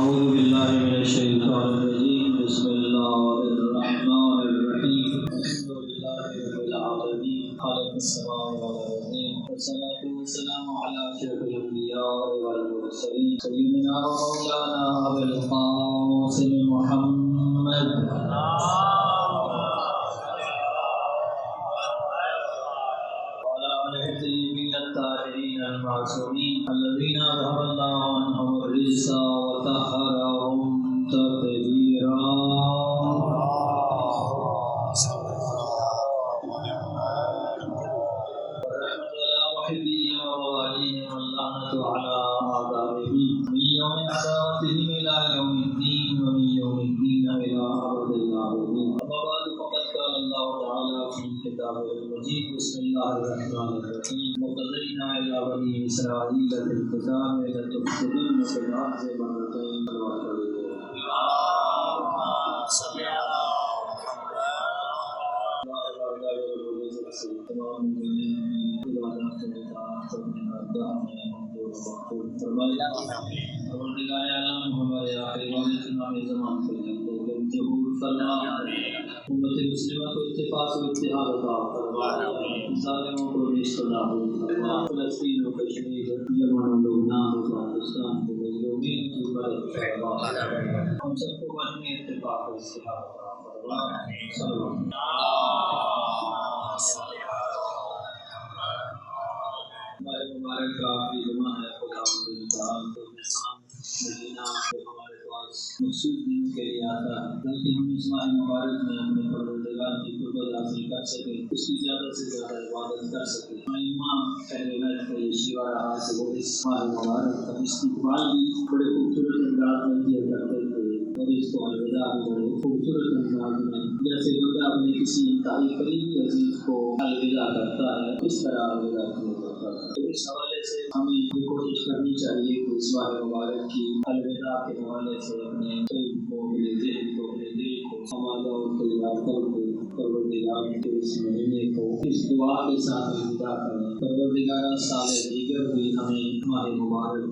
أعوذ بالله من الشيطان الرجيم بسم الله الرحمن الرحيم الحمد لله رب العالمين خالق السماوات والأرضين والصلاة والسلام على أشرف الأنبياء والمرسلين سيدنا ومولانا أبي القاسم محمد الطيبين الطاهرين المعصومين الذين أذهب الله عنهم الرجس وطهرهم تطهيرا والرحمة على محبين وواليهم واللعنة على أعدائهم من يوم عداوتهم إلى يوم الدين ومن يوم الدين إلى أبد الآبدين. أما بعد فقد قال الله تعالى في كتابه المجيد بسم الله الرحمن الرحيم وقضينا إلى بني إسرائيل في الكتاب لتفسدن في الأرض مرتين اللهم صل على امت مسلمہ کو اتفاق و اتحاد عطا فرما، ظالموں کو نیست و نابود فرما، فلسطین و کشمیر، یمن و لبنان و پاکستان کے مظلومین کی مدد فرما، ہم سب کو باہمی اتفاق و اتحاد عطا فرما. صلی اللہ ہمارے مبارک کا آخری جمعہ ہے خدا مدینہ جو ہمارے پاس مخصوص دنوں کے لیے آتا ہے تاکہ ہم اس ماہ مبارک میں اپنے پروردگار کی قربت حاصل کر سکیں، اس کی زیادہ سے زیادہ عبادت کر سکیں. امام پہلے بیت کا یہ شیوا رہا کہ وہ اس ماہ مبارک کا استقبال بھی بڑے خوبصورت انداز میں کیا کرتے تھے اور اس کو الوداع بھی بڑے خوبصورت انداز میں، جیسے بندہ اپنے کسی انتہائی قریبی عزیز کو الوداع کرتا ہے اس طرح الوداع کیا کرتا ہے. تو اس حوالے سے ہمیں یہ کوشش کرنی چاہیے کہ اس ماہ مبارک کی الوداع کے حوالے سے اپنے قلب کو، اپنے ذہن کو، اپنے دل کو آمادہ اور تیار کر کے پروردگار کے اس مہینے کو اس دعا کے ساتھ الوداع کریں. پروردگار سال دیگر بھی ہمیں ماہ مبارک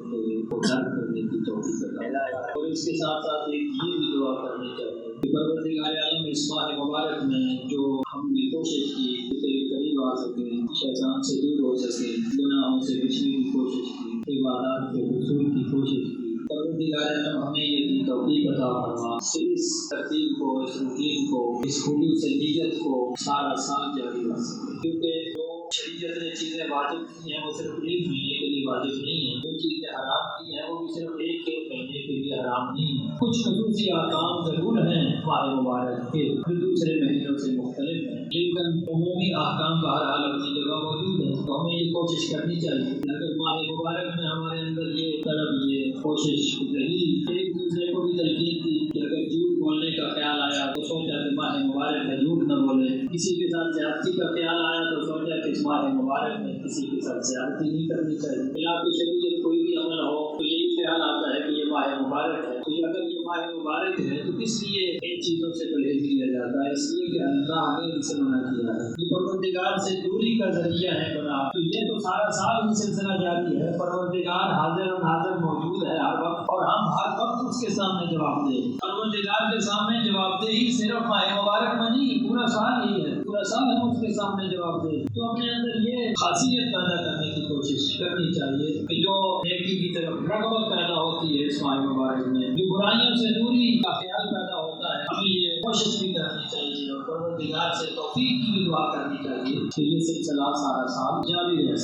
کو درک کرنے کی توفیق عطا فرمائے. اور اس کے ساتھ ساتھ ایک یہ بھی دعا کرنی چاہیے کہ پروردگار عالم اس ماہ مبارک میں جو ہم نے کوشش کی کہ تیرے قریب آ سکیں، شیطان سے دور ہو سکیں، گناہوں سے بچنے کی کوشش کی، عبادات کے حصول کی کوشش کی، پروردگار عالم ہمیں یہ توفیق عطا فرما کہ اس ترتیب کو، اس روٹین کو، اس خلوص نیت کو سارا سال جاری رکھ سکیں. کیونکہ جو شریعت نے چیزیں واجب کی ہیں وہ صرف ایک مہینے کے لیے واجب نہیں ہیں، جو چیزیں حرام کی ہیں وہ بھی صرف ایک مہینے کے لیے حرام نہیں ہیں. کچھ خصوصی احکام ضرور ہیں ماہ مبارک کے جو دوسرے مہینوں سے مختلف ہیں، لیکن عمومی احکام بہرحال اپنی جگہ موجود ہیں. تو ہمیں یہ کوشش کرنی چاہیے اگر ماہ مبارک میں ہمارے اندر یہ طلب، یہ کوشش رہی، ایک دوسرے کو بھی تلقین کی کہ اگر جھوٹ بولنے کا خیال آیا تو سوچا کہ ماہ مبارک میں جھوٹ نہ بولے، کسی کے ساتھ زیادتی کا خیال آیا تو سوچا کہ اس ماہ مبارک میں کسی کے ساتھ زیادتی نہیں کرنی چاہیے. خلاف شریعت کوئی بھی عمل ہو تو یہی خیال آتا ہے کہ یہ ماہ مبارک ہے، تو اگر یہ ماہ مبارک ہے تو کس لیے ان چیزوں سے پرہیز کیا جاتا ہے؟ اس لیے کہ اللہ نے ان سے منع کیا ہے، یہ پروردگار سے دوری کا ذریعہ ہے بنا. تو یہ تو سارا سال یہ سلسلہ جاری ہے. پروردگار حاضر و ناظر موجود ہے ہر وقت اور ہم ہر وقت اس کے سامنے جواب دیں. پروردگار کے سامنے جواب دہی صرف ماہ مبارک میں نہیں، پورا سال ہی ہے، پورا سال ہم اس کے سامنے جواب دیں. تو اپنے اندر یہ خاصیت پیدا کرنے کی کوشش کرنی چاہیے کہ جو نیکی کی طرف رغبت پیدا ہوتی ہے اس ماہ مبارک میں، جو برائیوں سے دوری کا خیال پیدا ہوتا ہے، ہمیں یہ کوشش بھی کرنی چاہیے اور پروردگار سے توفیق کی بھی دعا کرنی چاہیے کہ یہ سلسلہ سارا سال جاری رہے.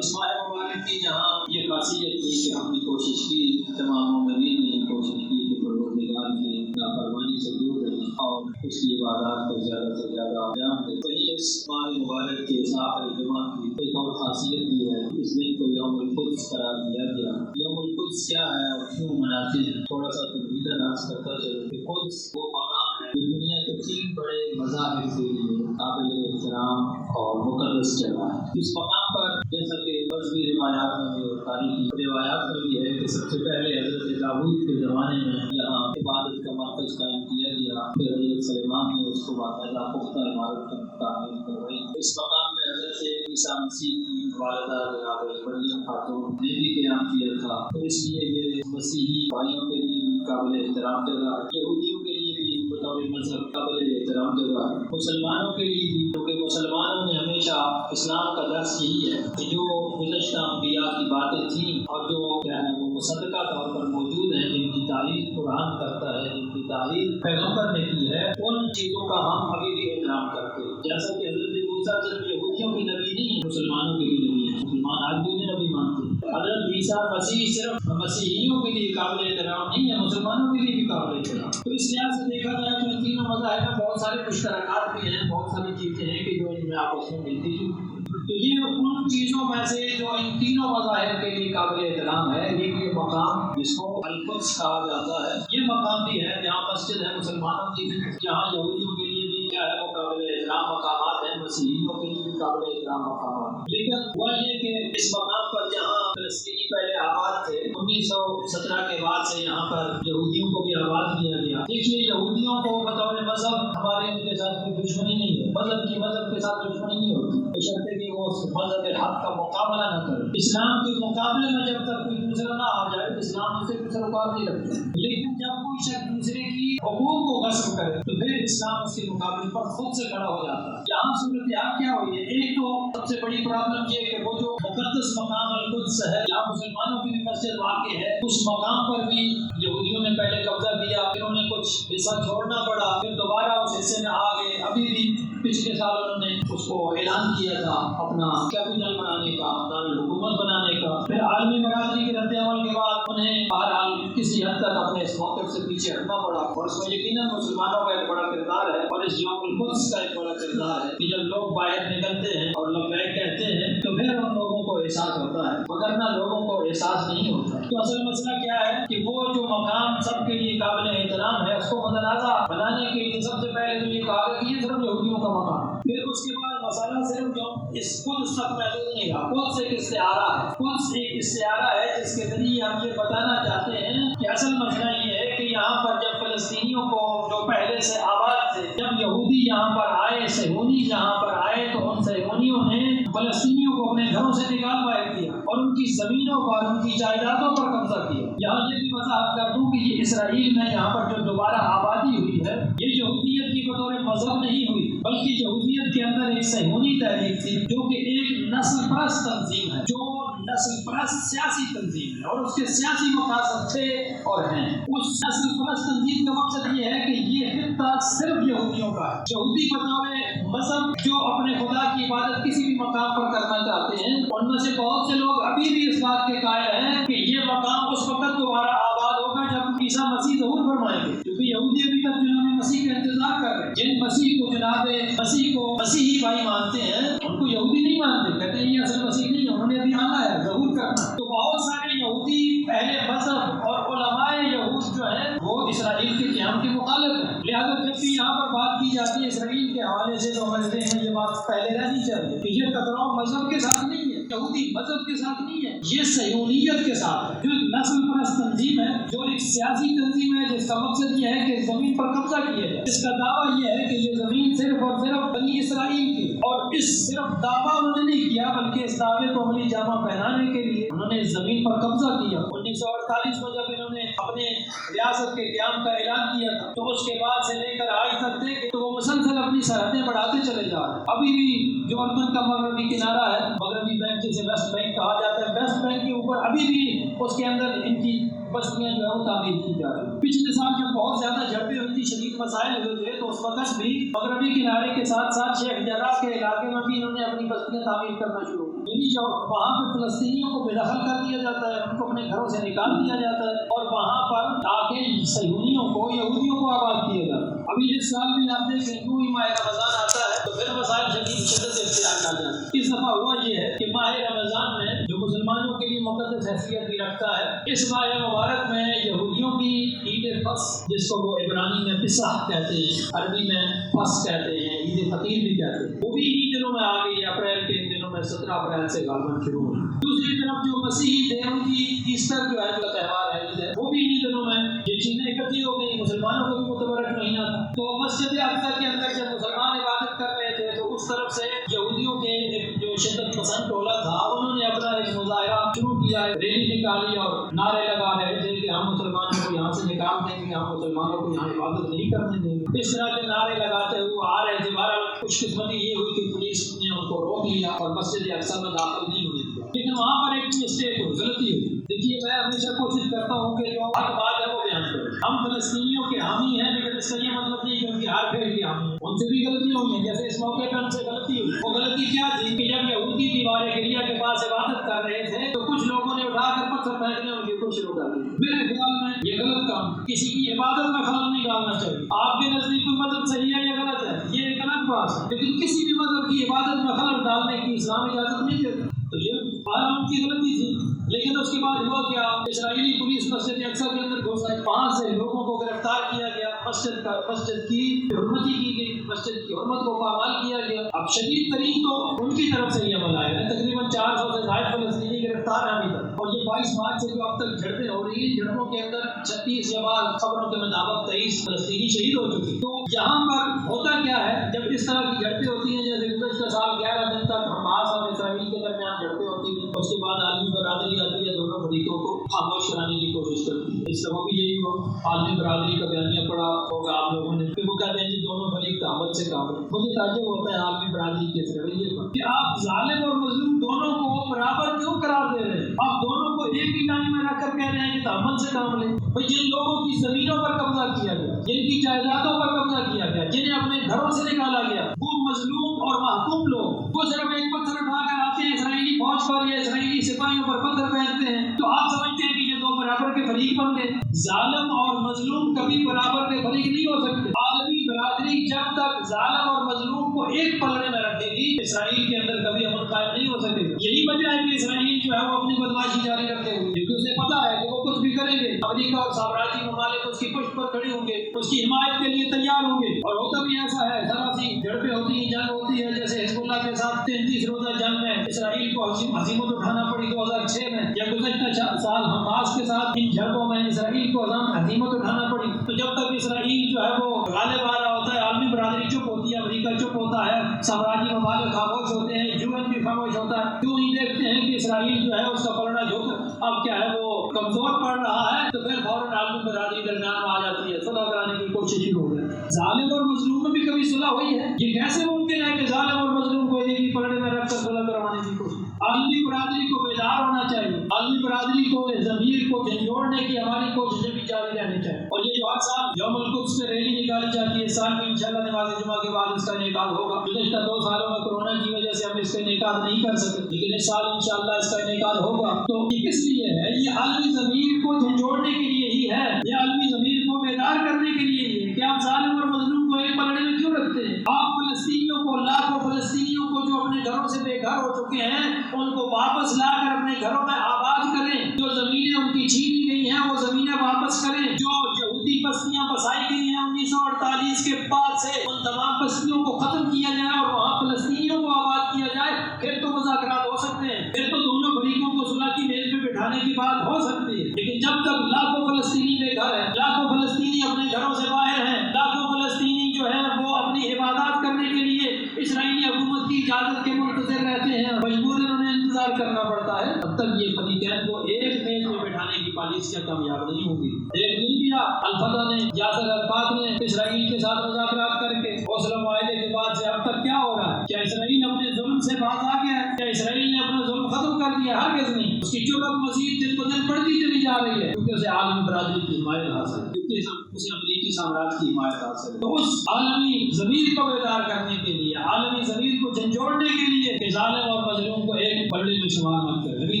اس ماہ مبارک کی جہاں یہ خاصیت تھی کہ ہم نے کوشش کی، تمام مومنین نے یہ کوشش کی کہ پروردگار کی نافرمانی سے دور رہیں اور اس کی عبادات کو زیادہ سے زیادہ انجام دیں. وہیں اس ماہ مبارک کے آخری جمعہ کی ایک اور خاصیت بھی ہے، اس دن کو یوم القدس قرار دیا گیا. یوم القدس کیا ہے اور کیوں مناتے ہیں؟ تھوڑا سا تمہیدہ راز کرتا چلو کہ قدس وہ مقام ہے جو دنیا کے 3 بڑے مذاہب کے لیے قابل احترام اور مقدس جگہ ہے. اس مقام پر جیسا کہ مذہبی روایات میں بھی اور تاریخی روایات میں بھی ہے کہ سب سے پہلے حضرت داؤد کے زمانے میں یہاں عبادت کا مرکز قائم کیا گیا، پھر حضرت سلیمان نے اس کو باقاعدہ پختہ عمارت کی تعمیر کروائی. اس مقام میں حضرت عیسیٰ مسیح کی والدہ جناب مریم خاتون نے بھی قیام کیا تھا، تو اس لیے یہ مسیحی بھائیوں کے لیے بھی قابل احترام جگہ ہے، یہودیوں کے لیے بھی بطور مذہب قابل احترام جگہ ہے، مسلمانوں کے لیے بھی، کیونکہ مسلمانوں میں ہمیشہ اسلام کا درس یہی ہے کہ جو گزشتہ انبیاء کی باتیں تھیں اور جو وہ مصدقہ طور پر موجود ہیں، جن کی تعریف قرآن کرتا ہے، جن کی تعریف پیغمبر نے کی ہے، ان چیزوں کا ہم ابھی بھی احترام کرتے ہیں۔ جیسا کہ حضرت موسیٰ صرف یہودیوں کی نبی نہیں ہے، مسلمانوں کے بھی نبی ہے، مسلمان آج بھی انہیں نبی مانتے ہیں۔ حضرت عیسیٰ مسیح صرف مسیحیوں کے لیے قابل احترام نہیں ہے، مسلمانوں کے لیے بھی قابل احترام۔ تو اس لحاظ سے دیکھا جائے تو ان تینوں مذاہب میں بہت سارے مشترکات بھی ہیں، بہت ساری چیزیں ہیں کہ جو ان میں آپس میں ملتی جلتی۔ تو یہ ان چیزوں میں سے جو ان تینوں مذاہب کے لیے قابل احترام ہے، یہ مقام جس کو القدس کہا جاتا ہے، یہ مقام بھی ہے جہاں مسجد ہے مسلمانوں کی، جہاں یہودیوں کے لیے بھی کیا ہے وہ قابل احترام مقامات ہیں، مسیحیوں کے لیے بھی قابل احترام مقامات۔ لیکن وہ یہ کہ اس مقام پر جہاں فلسطینی پہلے آباد تھے، 1917 کے بعد سے یہاں پر یہودیوں کو بھی آباد کیا گیا۔ دیکھیے یہودیوں کو بطور مذہب ہمارے ان کے ساتھ کوئی دشمنی نہیں ہے، مذہب کے ساتھ دشمنی نہیں ہوتی، بشرطے کہ وہ مذہب حق کا مقابلہ نہ کرے۔ اسلام کے مقابلے میں جب تک کوئی دوسرا نہ آ جائے اسلام سے کوئی سروکار نہیں رکھتا، لیکن جب کوئی شخص دوسرے کی حقوق کو غصب کرے تو پھر اسلام اس کے مقابلے پر خود سے کھڑا ہو جاتا ہے۔ یہاں صورتحال کیا ہوئی ہے؟ ایک تو سب سے بڑی پرابلم یہ کہ وہ جو مقدس مقام القدس ہے، جہاں مسلمانوں کی بھی مسجد واقع ہے، اس مقام پر بھی یہودیوں نے پہلے قبضہ کیا، پھر انہیں کچھ حصہ چھوڑنا پڑا، پھر دوبارہ اس حصے میں آ گئے۔ ابھی بھی پچھلے سال انہوں نے اس کو اعلان کیا تھا اپنا کیپٹل بنانے کا، اپنا حکومت بنانے کا۔ پھر عالمی برادری کے رد عمل کے بعد انہیں بہرحال کسی حد تک اپنے اس موقف سے پیچھے ہٹنا پڑا، اور اس میں یقیناً مسلمانوں کا ایک بڑا کردار ہے، اور اس یوم القدس کا ایک بڑا کردار ہے کہ جب لوگ باہر نکلتے ہیں اور لبیک کہتے ہیں تو پھر ان لوگوں کو احساس ہوتا ہے، وگرنہ لوگوں کو احساس نہیں ہوتا۔ تو اصل مسئلہ کیا ہے کہ وہ جو مقام سب کے لیے قابل احترام ہے، اس کو متنازع بنانے کے لیے سب سے پہلے تو یہ کہا کہ یہ صرف یہودیوں کا مقام ہے۔ پھر اس کے بعد مسئلہ صرف جو اس قدس تک محدود نہیں رہا، قدس ایک استعارہ ہے، قدس ایک استعارہ ہے جس کے ذریعے ہم یہ بتانا چاہتے ہیں کہ اصل مسئلہ یہ ہے کہ یہاں پر جب فلسطینیوں کو جو پہلے سے آباد تھے، جب یہودی یہاں پر آئے، صہیونی یہاں پر آئے، تو ان صہیونیوں نے فلسطینیوں کو اپنے گھروں سے نکال باہر کیا اور ان کی زمینوں پر، ان کی جائیدادوں پر قبضہ کیا۔ یہاں یہ بھی وضاحت کر دوں کہ یہ اسرائیل میں یہاں پر جو دوبارہ آبادی ہوئی ہے، یہ یہودیت کی بطور مذہب نہیں ہوئی، بلکہ یہودیت کے اندر ایک صہیونی تحریک تھی جو کہ ایک نسل پرست تنظیم ہے، جو نسل پرست سیاسی تنظیم ہے، اور اس کے سیاسی مقاصد تھے اور ہیں۔ اس نسل پرست تنظیم کا مقصد یہ ہے کہ یہ خطہ صرف یہودیوں کا ہے۔ یہودی بطور مذہب جو اپنے خدا کی عبادت کسی بھی مقام پر کرنا چاہتے ہیں، ان میں سے بہت سے لوگ ابھی بھی اس بات کے قائل ہیں کہ یہ مقام اس وقت دوبارہ آباد ہوگا جب عیسیٰ مسیح ظہور فرمائیں گے، کیونکہ یہودی ابھی تک جناب مسیح کا انتظار کر رہے ہیں۔ جن مسیح کو جناب مسیح کو مسیحی بھائی مانتے ہیں، ان کو یہودی نہیں مانتے، کہتے ہیں یہ اصل مسیح نہیں ہے، انہوں نے ابھی آنا ہے، ظہور کرنا ہے۔ تو بہت سارے یہودی اہل مذہب اور علماء یہود جو ہیں وہ اسرائیل کے قیام کے مخالف ہیں، لہٰذا جب بھی یہاں پر بات کی جاتی ہے اسرائیل کے حوالے سے تو ہمارے ذہن میں یہ بات پہلے رہنی چاہیے کہ یہ ٹکراؤ مذہب کے ساتھ نہیں ہے، یہودی مذہب کے ساتھ نہیں ہے، یہ صہیونیت کے ساتھ ہے، جو نسل پرست تنظیم ہے، جو ایک سیاسی تنظیم ہے جس کا مقصد یہ ہے کہ زمین پر قبضہ کیا جائے۔ اس کا دعویٰ یہ ہے کہ یہ زمین صرف اور صرف بنی اسرائیل کی، اور اس صرف دعویٰ انہوں نے نہیں کیا بلکہ اس دعوے کو عملی جامہ پہنانے کے لیے انہوں نے زمین پر قبضہ کیا۔ 1948 میں جب انہوں نے اپنے ریاست کے قیام کا اعلان کیا تھا تو اس کے بعد سے لے کر آج تک دیکھیں تو وہ مسلسل اپنی سرحدیں بڑھاتے چلے جا رہے ہیں۔ ابھی بھی جو اردن کا مغربی کنارہ ہے، مغربی بینک جسے ویسٹ بینک کہا جاتا ہے، ویسٹ بینک کے اوپر ابھی بھی اس کے اندر ان کی بستیاں جو ہے وہ تعمیر کی جا رہی ہیں۔ پچھلے سال جب بہت زیادہ جھڑپیں ہوئی تھی، شدید مسائل ہوئے تھے، تو اس وقت بھی مغربی کنارے کے ساتھ ساتھ شیخ جراح کے علاقے میں بھی انہوں نے اپنی بستیاں تعمیر کرنا شروع کی، یعنی جو وہاں پہ فلسطینیوں کو بے دخل کر دیا جاتا ہے، ان کو اپنے گھروں سے نکال دیا جاتا ہے، اور وہاں پر آگے صہیونیوں کو، یہودیوں کو آباد کیا جاتا ہے۔ ابھی اس سال بھی آپ دیکھیں یوں ہی ماہ رمضان آتا ہے تو پھر مسائل شدت اختیار کر جاتے ہیں۔ اس دفعہ ہوا یہ ہے کہ ماہ رمضان میں جو مسلمانوں کے لیے مقدس حیثیت بھی رکھتا ہے، اس ماہ مبارک میں یہودیوں کی عید فصح، جس کو وہ عبرانی میں پسح کہتے ہیں، عربی میں فصح کہتے ہیں، عید فطیر بھی کہتے ہیں، وہ بھی انہی دنوں میں آ گئی، اپریل کے دنوں میں 17 اپریل سے غالباً شروع ہوئی۔ دوسری طرف جو مسیحی تھے ان کی ایسٹر جو ہے کا تہوار ہے، عید ہے، وہ بھی انہی دنوں میں یہ چیزیں اکٹھی ہو گئی، مسلمانوں کو بھی متبرک مہینہ تھا، تو مسجد اقصی کے اندر جب مسلمان عبادت کر رہے تھے تو اس طرف سے یہودیوں کے جو شدت پسند ٹولہ تھا، انہوں نے اپنا ایک مظاہرہ شروع کیا، ریلی نکالی اور نعرے لگا رہے تھے کہ ہم مسلمانوں کو یہاں سے نکال دیں گے، ہم مسلمانوں کو یہاں عبادت نہیں کرنے دیں گے۔ اس طرح کے نعرے لگاتے ہوئے آ رہے تھے۔ بہرحال خوش قسمتی یہ ہوئی کہ پولیس نے ان کو روک لیا اور مسجد اقصی میں داخل نہیں ہونے دیا، لیکن وہاں پر ایک مسٹیک ہوئی، غلطی ہوئی۔ دیکھیے میں ہمیشہ کوشش کرتا ہوں کہ جو حق بات ہے وہ بیان کریں۔ ہم فلسطینیوں کے حامی ہیں، لیکن اس کا یہ مطلب نہیں کہ ان کی ہر پھیل کے حامی ہیں، ان سے بھی غلطی ہوئی ہے۔ جیسے اس موقع پہ ان سے غلطی ہوئی، وہ غلطی کیا تھی کہ جب یہودی دیوار گریا کے پاس عبادت کر رہے تھے تو کچھ لوگوں نے اٹھا کر پتھر پھینکنے ان کی کوشش شروع کر دی۔ میرے خیال میں یہ غلط کام، کسی کی عبادت میں خلل نہیں ڈالنا چاہیے۔ آپ کے نزدیک کوئی مذہب صحیح ہے یا غلط ہے، یہ ایک الگ بات ہے، لیکن کسی بھی مذہب کی عبادت میں خلل ڈالنے کی اسلام اجازت نہیں دیتا۔ تو یہ ان کی غلطی تھی، لیکن اس کے بعد ہوا کیا، اسرائیلی پولیس مسجد اقصی کے اندر گھس آئی، 5 سے لوگوں کو گرفتار کیا گیا، مسجد کی حرمتی کی گئی، مسجد کی حرمت کو پامال کیا گیا۔ اب شدید ترین تو ان کی طرف سے یہ عمل آیا ہے، تقریباً 400 سے زائد فلسطینی گرفتار ہیں ابھی تک، اور یہ 22 مارچ سے جو اب تک جھڑپیں ہو رہی ہیں، جھڑپوں کے اندر 36 یا بعض خبروں کے مطابق 23 فلسطینی شہید ہو چکے۔ تو یہاں پر ہوتا کیا ہے، جب اس طرح کی جھڑپیں ہوتی ہیں، جیسے گزشتہ سال 11 دن تک حماس اور اسرائیل کے درمیان جھڑپیں ہوتی ہیں، اس کے بعد عالمی برادری آتی ہے، دونوں فریقوں کو خاموش کرانے کی کوشش کرتی ہے۔ اس سبب بھی یہی ہوا، عالمی برادری کا بیانیہ پڑا ہوگا آپ لوگوں نے، کہ وہ کہتے ہیں جی دونوں فریق تہمت سے کام ہے۔ مجھے تعجب ہوتا ہے عالمی برادری کے رویے پر کہ آپ ظالم اور مظلوم دونوں کو برابر کیوں قرار دے رہے ہیں؟ آپ دونوں کو ایک ہی لائن میں رکھ کر کہہ رہے ہیں کہ تہمت سے کام لیں۔ بھائی جن لوگوں کی زمینوں پر قبضہ کیا گیا، جن کی جائیدادوں پر قبضہ کیا گیا، جنہیں اپنے گھروں سے نکالا گیا، وہ مظلوم اور محکوم لوگ، وہ صرف ایک پتھر اٹھا کر آتے ہیں اسرائیلی فوج پر یا اسرائیلی سپاہیوں پر پتھر پھینکتے ہیں، تو آپ سمجھتے ہیں کہ یہ دو برابر کے فریق بن گئے؟ ظالم اور مظلوم کبھی برابر کے فریق نہیں ہو سکتے۔ عالمی برادری جب تک ظالم اور مظلوم کو ایک پلڑے میں رکھے گی، اسرائیل کے اندر کبھی امن قائم نہیں ہو سکے گا۔ یہی وجہ ہے کہ اسرائیل جو ہے وہ اپنی بدماشی جاری رکھے ہوئے، کیونکہ اسے پتا ہے کہ وہ کچھ بھی کریں گے، امریکہ اور سامراجی ممالک اس کی پشت پر کھڑے ہوں گے، اس کی حمایت کے لیے تیار ہوں گے۔ اور ہوتا بھی ایسا ہے، ذرا سی جھڑپیں ہوتی ہیں، جنگ ہوتی ہے، جیسے حزب اللہ کے ساتھ 33 روزہ جنگ میں اسرائیل کو ہزیمت اٹھانا پڑی 2006 میں، یا گزشتہ سال حماس کے ساتھ ان جھڑپوں میں اسرائیل کو ہزیمت اٹھانا پڑی۔ تو جب تک اسرائیل جو ہے وہ غالب آ رہا ہوتا ہے، عالمی برادری چپ ہوتی ہے، امریکہ چپ ہوتا ہے، سامراجی ممالک خاموش ہوتے ہیں، UN بھی خاموش ہوتا ہے، کیوں نہیں دیکھتے ہیں کہ اسرائیل جو ہے اس کا پلڑا جھک اب کیا ہے وہ کمزور پڑ رہا ہے، تو پھر فوراً عالمی برادری درمیان آ جاتی ہے، صلح کرانے کی کوشش شروع ہو گئی۔ ظالم اور مظلوم میں بھی کبھی صلح ہوئی ہے؟ یہ کیسے ممکن ہے کہ ظالم اور مظلوم کو ایک ہی پلڑے میں رکھ کر صلح کروانے کی کوشش؟ عالمی برادری کو بیدار ہونا چاہیے، عالمی برادری کو ضمیر کو جھنجھوڑنے کی ہماری کوششیں بھی جاری رہنی چاہیے۔ اور یہ جو ہر سال یوم القدس میں ریلی نکالی جاتی ہے، اس سال بھی انشاءاللہ نماز جمعہ کے بعد اس کا انعقاد ہوگا۔ گزشتہ 2 سالوں میں کورونا کی وجہ سے ہم اس کا انعقاد نہیں کر سکے، لیکن اس سال انشاءاللہ اس کا انعقاد ہوگا۔ تو یہ کس لیے ہے؟ یہ عالمی ضمیر کو جھنجھوڑنے کے لیے ہی ہے، یہ عالمی ضمیر کو بیدار کرنے کے لیے ہی ہے کہ آپ ظالم اور مظلوم کو ایک پلڑے میں کیوں رکھتے ہیں؟ آپ فلسطینیوں کو، لاکھوں فلسطینیوں کو جو اپنے گھروں سے بے گھر ہو چکے ہیں، ان کو واپس لا کر اپنے گھروں میں آباد کریں، جو زمینیں ان کی چھینی گئی ہیں وہ زمینیں واپس کریں، جو یہودی بستیاں بسائی گئی ہیں 1948 کے بعد سے ان تمام بستیوں کو ختم کیا جائے اور وہاں فلسطینیوں کو آباد کیا جائے، پھر تو مذاکرات ہو سکتے ہیں، پھر تو دونوں فریقوں کو صلح کی میز پہ بٹھانے کی بات ہو سکتی ہے۔ لیکن جب تک لاکھوں فلسطینی بے گھر ہیں، لاکھوں فلسطینی اپنے گھروں سے باہر ہیں، لاکھوں فلسطینی جو ہے وہ اپنی عبادات کرنے کے لیے اسرائیلی حکومت کی اجازت کے منتظر رہتے ہیں، مجبوراً انہیں انتظار کرنا پڑتا ہے، تب تک یہ فریقین کو ایک میز میں بٹھانے کی پالیسیاں کامیاب نہیں ہوں گی۔ ایک لیبیا، الفتح نے، یاسر عرفات نے اسرائیل کے ساتھ مذاکرات کر کے اوسلو معاہدے کے بعد سے اب تک کیا ہو رہا ہے؟ کیا اسرائیل اپنے ظلم سے باز آ گیا ہے؟ کیا اسرائیل نے اپنا ظلم ختم کر دیا؟ ہرگز نہیں۔ اس کی چوٹ مزید دن بدن بڑھتی چلی جا رہی ہے، کیونکہ اسے عالمی برادری کی حمایت حاصل ہے، کیونکہ اسے امریکی سامراج کی حمایت حاصل ہے۔ تو اس عالمی ضمیر کو بیدار کرنے کے لیے، عالمی ضمیر کو جھنجھوڑنے کے لیے کہ ظالم اور مظلوم کو ایک پلڑے میں شمار مت کریں۔ ابھی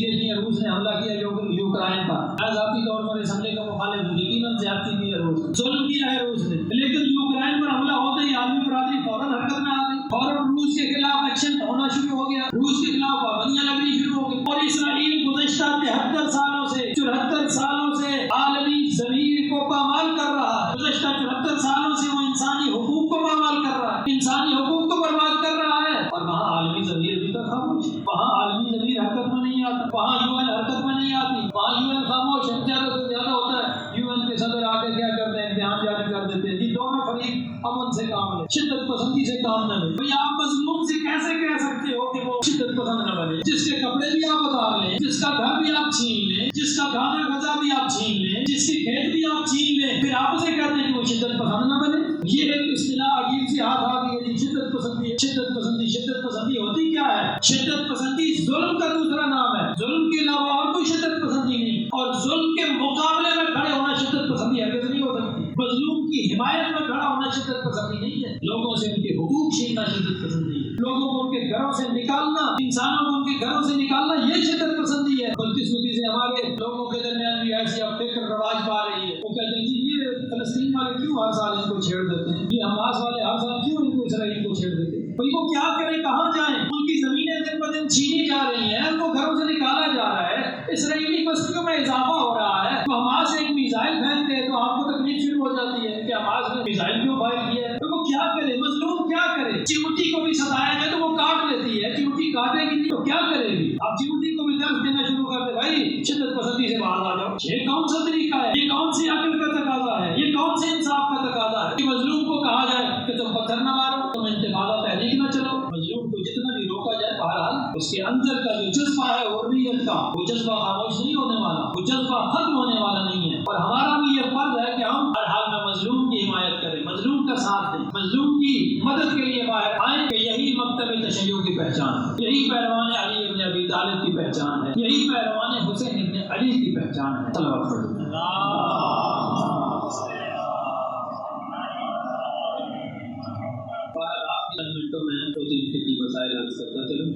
دیکھیے روس نے حملہ کیا یوکرائن پر، میں ذاتی طور پر اس حملے کا مخالف ہوں، یقیناً زیادتی کی ہے روس نے، ظلم کیا ہے روس نے، لیکن یوکرائن پر حملہ ہوتے ہی عالمی برادری فوراً حرکت میں آ گئی، فوراً روس کے خلاف ایکشن ہونا شروع ہو گیا، روس کے خلاف پابندیاں لگنی شروع ہو گئی، اور اسرائیل گزشتہ 73 سالوں سے 74 سالوں سے عالمی ضمیر کو پامال کر رہا ہے، گزشتہ 74 سالوں سے وہ انسانی حقوق کو پامال کر رہا ہے، انسانی حقوق کو برباد کر رہا ہے، اور وہاں عالمی ضمیر بھی تو خاموش ہے، وہاں عالمی ضمیر حرکت میں نہیں آتا، وہاں UN حرکت میں نہیں آتی، وہاں UN خاموش ہے، زیادہ سے زیادہ ہوتا ہے UN کے صدر آ کے کیا کرتے ہیں، امتحان جاری کر دیتے ہیں، یہ دونوں فریق امن سے کام لیں، شدت پسندی سے کام نہ لیں۔ بھئی آپ مظلوم سے کیسے کہہ سکتے ہو کہ وہ شدت پسند نہ بنے؟ کپڑے بھی آپ اتار لیں، جس کا گھر بھی آپ چھین لیں، جس کا گانا گزا بھی آپ چھین لیں، جس کی کھیت بھی آپ چھین لیں، پھر آپ اسے کہتے ہیں کہ وہ شدت پسند نہ بنے. یہ ایک اصطلاح عجیب سی ہاتھ آ گئی ہے. شدت پسندی، شدت پسندی. شدت پسندی ہوتی کیا ہے؟ شدت پسندی ظلم کا دوسرا نام ہے. ظلم کے علاوہ اور کوئی شدت پسندی نہیں، اور ظلم کے مقابلے میں کھڑے ہونا شدت پسندی ہرگز نہیں ہو سکتی. مظلوم کی حمایت میں کھڑا ہونا شدت پسندی نہیں ہے. لوگوں سے ان کے حقوق چھیننا شدت پسندی ہے. لوگوں کو ان کے گھروں سے نکالنا، انسانوں کو ان کے گھروں سے نکالنا، یہ شدت پسندی ہے. بدقسمتی سے ہمارے لوگوں کے درمیان بھی ایسی اب فکر رواج پا رہی ہے. وہ کہتے ہیں کہ یہ فلسطین والے کیوں ہر سال ان کو چھیڑ دیتے ہیں، یہ حماس والے ہر سال کیوں ان کو اسرائیل کو چھیڑ دیتے ہیں. بھائی وہ کیا کریں، کہاں جائیں؟ ان کی زمینیں دن بہ دن چھینی جا رہی ہیں، ان کو گھروں سے نکالا جا رہا ہے، اسرائیلی بستیوں میں اضافہ ہو رہا ہے. تو حماس ایک میزائل پھینکتے ہیں تو آپ کو تکلیف شروع ہو جاتی ہے کہ حماس نے میزائل کیوں فائر کیا ہے. تو وہ کیا کرے، مظلوم کیا کرے؟ چمٹی کو بھی ستایا جائے تو وہ کاٹ لیتی ہے، چمٹی کاٹے گی نہیں تو کیا کرے گی؟ اب چمٹی کو بھی درس دینا شروع کر دے، بھائی شدت پسندی سے باہر آ جاؤ. یہ کون سا طریقہ ہے؟ یہ کون سی عقل کا تقاضا ہے؟ یہ کون سے انصاف کا تقاضا ہے کہ مظلوم کو کہا جائے کہ تم پتھر نہ مارو، تم انتفاضہ تحریک نہ چلو؟ مظلوم کو جتنا بھی روکا جائے، بہرحال اس کے اندر کا جو جذبہ ہے حریت کا، وہ جذبہ خاموش نہیں ہونے والا، وہ جذبہ ختم ہونے والا نہیں ہے. اور ہمارا بھی یہ فرض ہے کہ ہم ہر حال میں مظلوم کی حمایت کریں، مظلوم کا ساتھ دیں، مظلوم کی مدد کے لیے باہر آئیں. کہ یہی مکتب تشیع کی پہچان ہے، یہی پیروان علی ابن ابی طالب کی پہچان ہے، یہی پیروان حسین ابن علی کی پہچان ہے. صلوات پڑھیں. منٹوں میں دو تین فقہی مسائل عرض کرتا چلوں.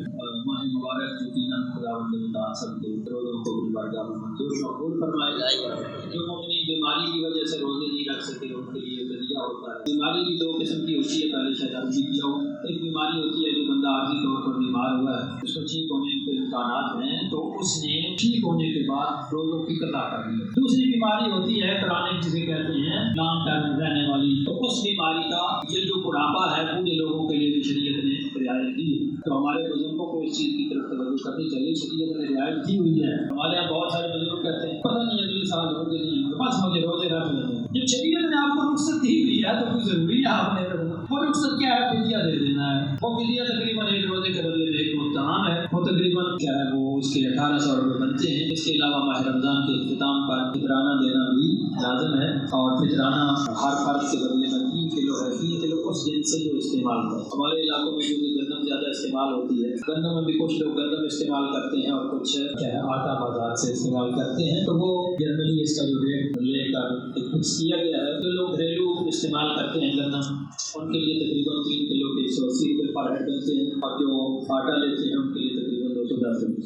ماہ مبارک یقیناً خداوند متعال سب کے روزوں کو بھی بارگاہ میں منظور مقبول فرمائے جائے گا. جو مومنین بیماری کی وجہ سے روزے نہیں رکھ سکتے ان کے لیے ذریعہ ہوتا ہے. بیماری بھی دو قسم کی ہوتی ہے، پہلے شاید عرض کیا ہو. ایک بیماری ہوتی ہے جو بندہ عارضی طور پر بیمار ہوا ہے، اس کو ٹھیک ہونے کے امکانات ہیں تو اس نے ٹھیک ہونے کے بعد روزوں کی قضا کر لی. دوسری بیماری ہوتی ہے کرانک جسے کہتے ہیں، لانگ ٹائم رہنے والی. تو اس بیماری کا یہ جو بڑھاپا ہے پورے لوگوں کے لیے بھی شریعت نے رعایت دی ہے. تو ہمارے بزرگوں کو اس چیز کی طرف توجہ کرنی چاہیے، شریعت نے رعایت کی ہوئی ہے. ہمارے یہاں بہت سارے بزرگ کہتے ہیں پتہ نہیں اگلے سال روزے نہیں ہوں، بس مجھے روزے رکھ لینے. جب شریعت نے آپ کو رخصت دی ہوئی ہے تو کوئی ضروری ہے آپ نے کرنا. وہ رخصت کیا ہے؟ فدیہ دے دینا ہے. وہ فدیہ تقریباً ایک روزے کے بدلے میں ایک متعام ہے. وہ تقریباً کیا ہے، وہ اس کے 1800 روپے بنتے ہیں. اس کے علاوہ ماہ رمضان کے اختتام پر فطرانہ دینا بھی لازم ہے، اور فطرانہ ہر فرد کے بدلے میں 3 کلو ہے. 3 کلو اس جنس سے جو استعمال کریں. ہمارے علاقوں میں جو گندم زیادہ استعمال ہوتی ہے، گندم میں بھی کچھ لوگ گندم استعمال کرتے ہیں اور کچھ کیا ہے آٹا بازار سے استعمال کرتے ہیں. تو وہ جنرلی اس کا جو ریٹ لے کر فکس کیا گیا ہے. جو لوگ گھریلو استعمال کرتے ہیں گندم، ان کے لیے تقریباً 3 کلو کے 180 روپے پر ہیڈ بنتے ہیں، اور جو آٹا لیتے ہیں ان کے لیے تقریباً 210 روپے.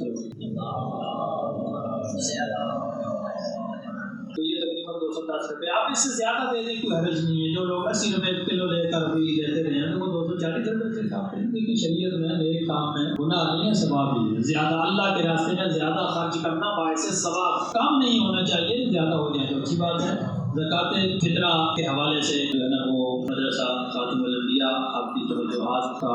تو یہ تقریباً 210 روپے. آپ اس سے زیادہ دے دیں کوئی حرج نہیں ہے. جو لوگ 80 روپے کلو لے کر بھی لیتے رہے ہیں تو وہ 240 روپے سے حساب کریں. لیکن شریعت میں نیک کام ہے، گناہ نہیں ہے، ثواب بھی ہے. زیادہ اللہ کے راستے میں زیادہ خرچ کرنا باعث ثواب، کم نہیں ہونا چاہیے. زیادہ ہو جائے تو اچھی بات ہے. زکوٰۃ فطرہ کے حوالے سے جو ہے نا وہ مدرسہ خاتم الانبیاء آپ کی توجہات کا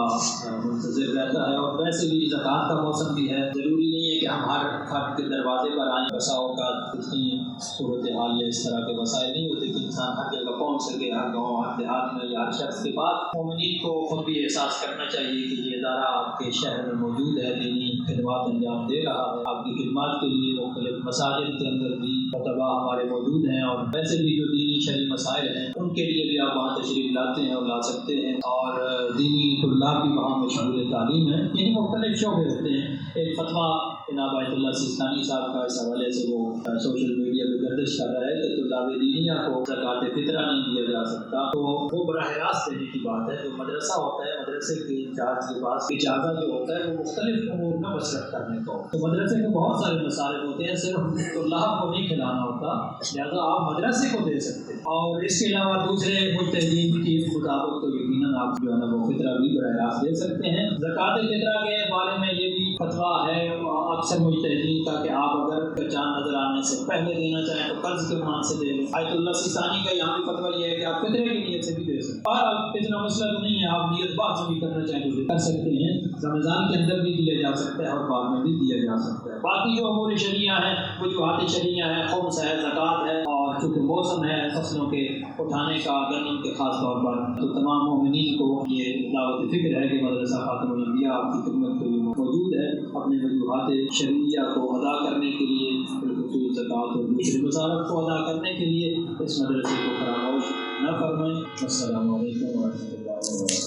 منتظر رہتا ہے. اور ویسے بھی زکوٰۃ کا موسم بھی ہے، ضروری نہیں ہے کہ ہم ہر فرد کے دروازے پر آئیں. بساؤ کا اتنی صورتحال یا اس طرح کے مسائل نہیں ہوتے کہ انسان ہر جگہ پہنچ سکے، ہر گاؤں ہر دیہات میں یا ہر شخص کے پاس. مومنین کو خود بھی احساس کرنا چاہیے کہ یہ ادارہ آپ کے شہر میں موجود ہے، دینی خدمات انجام دے رہا ہے. آپ کی خدمات کے لیے مختلف مساجد کے اندر بھی خطبہ ہمارے موجود ہیں، اور ویسے بھی جو دینی شرعی مسائل ہیں ان کے لیے بھی آپ وہاں تشریف لاتے ہیں اور لا سکتے ہیں. اور دینی طلاب بھی وہاں مشغول تعلیم ہے. یعنی مختلف شعبے ہوتے ہیں. ایک فتویٰ جناب آیت اللہ سیستانی صاحب کا اس حوالے سے وہ سوشل میڈیا پہ گردش کر رہا ہے کہ طلاب دینیہ کو زکوٰۃ فطرہ نہیں دیا جا سکتا. تو وہ براہ راست دینے کی بات ہے. جو مدرسہ ہوتا ہے، مدرسے کے انچارج کے پاس اجازت جو ہوتا ہے وہ مختلف امور میں مصرف کرنے کو. تو مدرسے میں بہت سارے مصارف ہوتے ہیں، صرف طلاب کو نہیں کھلانا ہوتا، لہٰذا آپ مدرسے کو دے سکتے ہیں. اور اس کے علاوہ دوسرے مجتہدین کی مطابق تو یقیناً آپ جو ہے نا وہ فطرہ بھی براہ راست دے سکتے ہیں. زکوٰۃ فطرہ کے بارے میں یہ بھی فتویٰ ہے اکثر مجتہدین کا کہ آپ اگر چاند نظر آنے سے پہلے دینا چاہیں تو قرض کے مان سے دے لیں. آیت اللہ سیستانی کا یہاں بھی فتویٰ یہ ہے کہ آپ فطرے کی نیت سے بھی دے سکتے ہیں. اور اتنا مسئلہ تو نہیں ہے، آپ نیت بعد سے بھی کرنا چاہیں تو کر سکتے ہیں. رمضان کے اندر بھی دیا جا سکتا ہے اور بعد میں بھی دیا جا سکتا ہے. باقی جو امور شرعیہ ہیں، وجوہات شرعیہ ہیں، خمس ہے، زکوٰۃ ہے، اور چونکہ موسم ہے فصلوں کے اٹھانے کا، گندم کے خاص طور پر، تو تمام مومنین کو یہ دعوت فکر ہے کہ مدرسہ خاتم الانبیاء آپ کی خدمت کے لیے موجود ہے اپنے وجوہات شرعیہ کو ادا کرنے کے لیے، بالخصوص زکوٰۃ اور دوسری وزارت کو ادا کرنے کے لیے اس مدرسے کو فراموش نہ فرمائیں۔ السلام علیکم ورحمۃ اللہ وبرکاتہ۔